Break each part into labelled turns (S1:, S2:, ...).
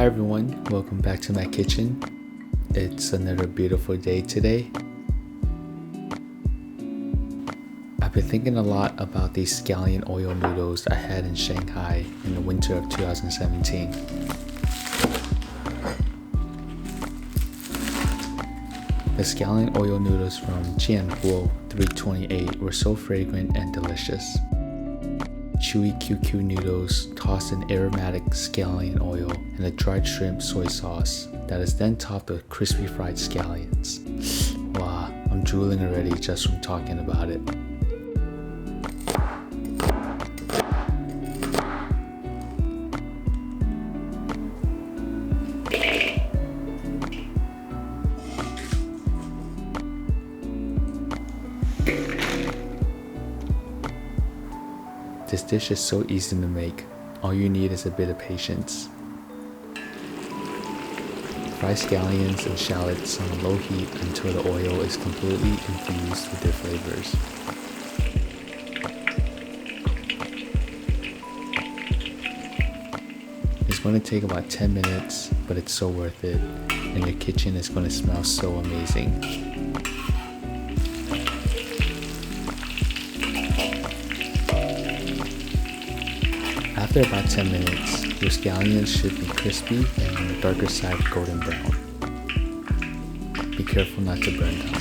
S1: Hi everyone, welcome back to my kitchen. It's another beautiful day today. I've been thinking a lot about these scallion oil noodles I had in Shanghai in the winter of 2017. The scallion oil noodles from Jianhuo 328 were so fragrant and delicious. Chewy QQ noodles tossed in aromatic scallion oil and a dried shrimp soy sauce that is then topped with crispy fried scallions. Wow, I'm drooling already just from talking about it. This dish is so easy to make. All you need is a bit of patience. Fry scallions and shallots on a low heat until the oil is completely infused with their flavors. It's going to take about 10 minutes, but it's so worth it, and your kitchen is going to smell so amazing. After about 10 minutes, your scallions should be crispy and on the darker side golden brown. Be careful not to burn them.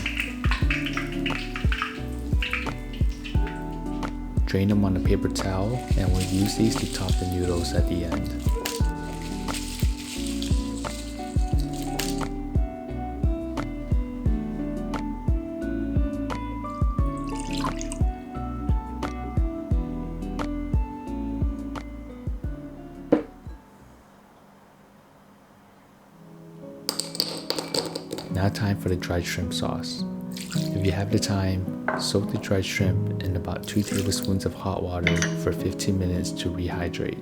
S1: Drain them on a paper towel, and we'll use these to top the noodles at the end. Now time for the dried shrimp sauce. If you have the time, soak the dried shrimp in about 2 tablespoons of hot water for 15 minutes to rehydrate.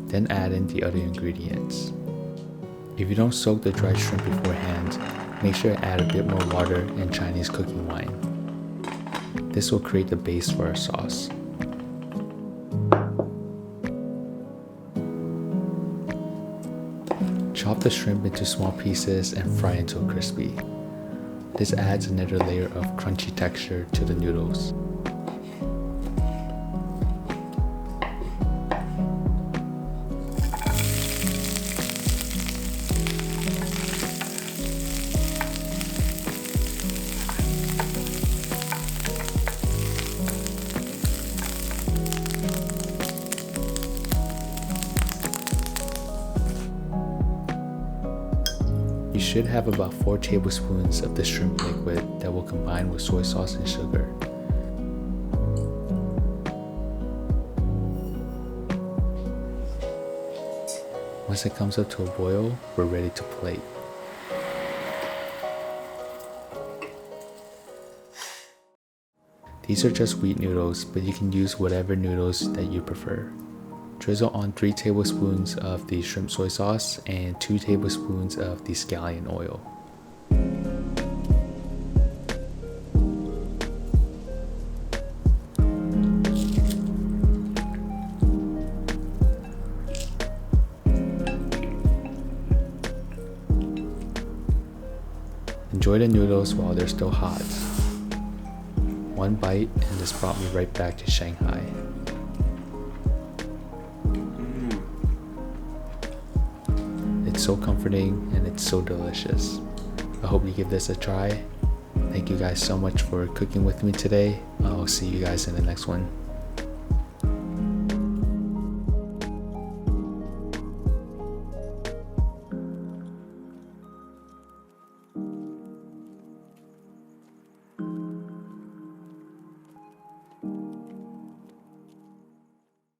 S1: Then add in the other ingredients. If you don't soak the dried shrimp beforehand, make sure to add a bit more water and Chinese cooking wine. This will create the base for our sauce. Chop the shrimp into small pieces and fry until crispy. This adds another layer of crunchy texture to the noodles. You should have about 4 tablespoons of the shrimp liquid that will combine with soy sauce and sugar. Once it comes up to a boil, we're ready to plate. These are just wheat noodles, but you can use whatever noodles that you prefer. Drizzle on 3 tablespoons of the shrimp soy sauce and 2 tablespoons of the scallion oil. Enjoy the noodles while they're still hot. One bite and this brought me right back to Shanghai. It's so comforting and it's so delicious. I hope you give this a try. Thank you guys so much for cooking with me today. I'll see you guys in the next one.